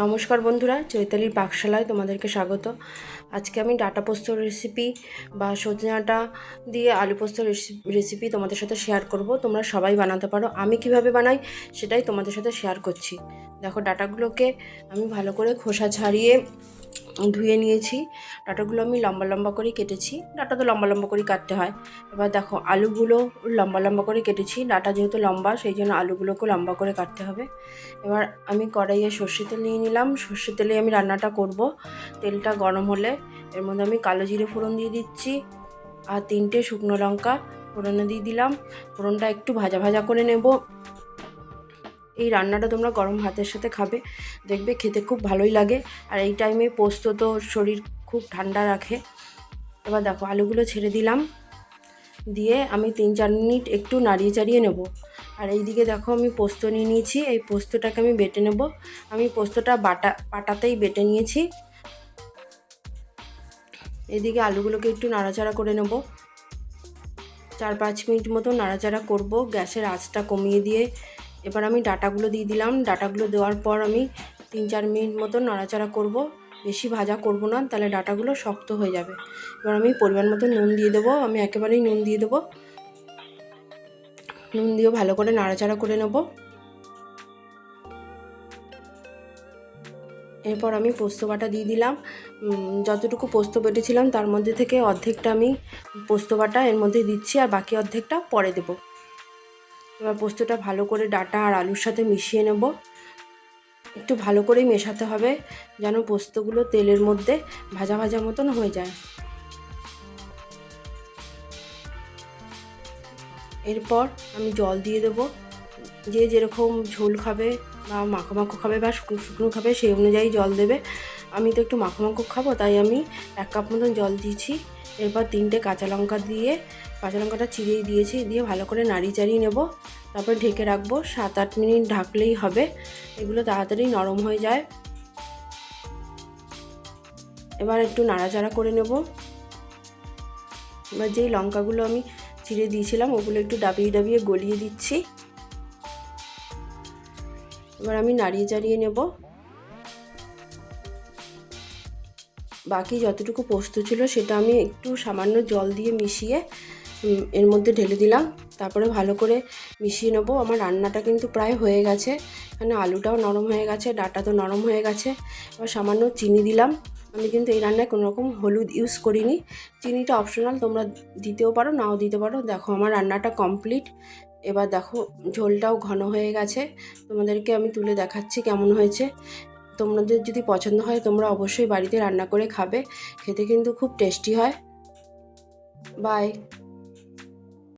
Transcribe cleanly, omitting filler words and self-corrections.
নমস্কার বন্ধুরা, চৈতালির পাকশালায় তোমাদেরকে স্বাগত। আজকে আমি ডাঁটা পোস্তর রেসিপি বা সজনে ডাঁটা দিয়ে আলু পোস্তর রেসিপি তোমাদের সাথে শেয়ার করব। তোমরা সবাই বানাতে পারো, আমি কিভাবে বানাই সেটাই তোমাদের সাথে শেয়ার করছি। দেখো, ডাঁটাগুলোকে আমি ভালো করে খোসা ছাড়িয়ে ধুয়ে নিয়েছি। ডাঁটাগুলো আমি লম্বা লম্বা করে কেটেছি, ডাঁটা তো লম্বা লম্বা করে কাটতে হয়। এবার দেখো, আলুগুলো লম্বা লম্বা করে কেটেছি, ডাঁটা যেহেতু লম্বা সেই জন্য আলুগুলোকেও লম্বা করে কাটতে হবে। এবার আমি কড়াইয়ে সর্ষে তেল নিয়ে নিলাম, সর্ষে তেলে আমি রান্নাটা করব। তেলটা গরম হলে এর মধ্যে আমি কালো জিরে ফোড়ন দিয়ে দিচ্ছি আর 3টে শুকনো লঙ্কা ফোড়নে দিয়ে দিলাম। ফোড়নটা একটু ভাজা ভাজা করে নেব। এই রান্নাটা তোমরা গরম ভাতের সাথে খাবে, দেখবে খেতে খুব ভালোই লাগে। আর এই টাইমে পোস্ত তো শরীর খুব ঠান্ডা রাখে। এবার দেখো, আলুগুলো ছেড়ে দিলাম, দিয়ে আমি 3-4 মিনিট একটু নাড়িয়ে চাড়িয়ে নেব। আর এইদিকে দেখো, আমি পোস্ত নিয়ে নিয়েছি, এই পোস্তটাকে আমি বেটে নেব। আমি পোস্তটা পাটাতেই বেটে নিয়েছি। এদিকে আলুগুলোকে একটু নাড়াচাড়া করে নেব, 4-5 মিনিট মতো নাড়াচাড়া করব গ্যাসের আঁচটা কমিয়ে দিয়ে। এবার আমি ডাঁটাগুলো দিয়ে দিলাম। ডাঁটাগুলো দেওয়ার পর আমি 3-4 মিনিট মতো নাড়াচাড়া করব, বেশি ভাজা করব না, তাহলে ডাঁটাগুলো শক্ত হয়ে যাবে। এবার আমি পরিমাণ মতো নুন দিয়ে দেবো, আমি একেবারেই নুন দিয়ে দেবো। নুন দিয়েও ভালো করে নাড়াচাড়া করে নেব। এরপর আমি পোস্ত বাটা দিয়ে দিলাম। যতটুকু পোস্ত বেটেছিলাম তার মধ্যে থেকে অর্ধেকটা আমি পোস্ত বাটা এর মধ্যে দিচ্ছি, আর বাকি অর্ধেকটা পরে দেব। এবার পোস্তটা ভালো করে ডাঁটা আর আলুর সাথে মিশিয়ে নেব। একটু ভালো করেই মেশাতে হবে যেন পোস্তগুলো তেলের মধ্যে ভাজা ভাজা মতন হয়ে যায়। এরপর আমি জল দিয়ে দেব, যে যেরকম ঝোল খাবে বা মাখো মাখো খাবে বা শুকনো শুকনো খাবে সেই অনুযায়ী জল দেবে। আমি তো একটু মাখো মাখো খাবো, তাই আমি 1 কাপ মতন জল দিয়েছি। এরপর 3টে কাঁচা লঙ্কা দিয়ে, কাঁচা লঙ্কাটা চিড়িয়ে দিয়েছি, দিয়ে ভালো করে নাড়িয়ে চাড়িয়ে নেব। তারপর ঢেকে রাখবো, 7-8 মিনিট ঢাকলেই হবে, এগুলো তাড়াতাড়ি নরম হয়ে যায়। এবার একটু নাড়াচাড়া করে নেব। এবার যেই লঙ্কাগুলো আমি চিড়ে দিয়েছিলাম ওগুলো একটু ডাবিয়ে ডাবিয়ে গলিয়ে দিচ্ছি। এবার আমি নাড়িয়ে চাড়িয়ে নেব। বাকি যতটুকু পোস্ত ছিল সেটা আমি একটু সামান্য জল দিয়ে মিশিয়ে এর মধ্যে ঢেলে দিলাম। তারপরে ভালো করে মিশিয়ে নেব। আমার রান্নাটা কিন্তু প্রায় হয়ে গেছে, এখানে আলুটাও নরম হয়ে গেছে, ডাঁটা তো নরম হয়ে গেছে। এবার সামান্য চিনি দিলাম। আমি কিন্তু এই রান্নায় কোনো রকম হলুদ ইউজ করিনি, চিনিটা অপশনাল, তোমরা দিতেও পারো নাও দিতে পারো। দেখো, আমার রান্নাটা কমপ্লিট। এবার দেখো, ঝোলটাও ঘন হয়ে গেছে, তোমাদেরকে আমি তুলে দেখাচ্ছি কেমন হয়েছে। তোমাদের যদি পছন্দ হয় তোমরা অবশ্যই বাড়িতে রান্না করে খাবে, খেতে কিন্তু খুব টেস্টি হয়। বাই।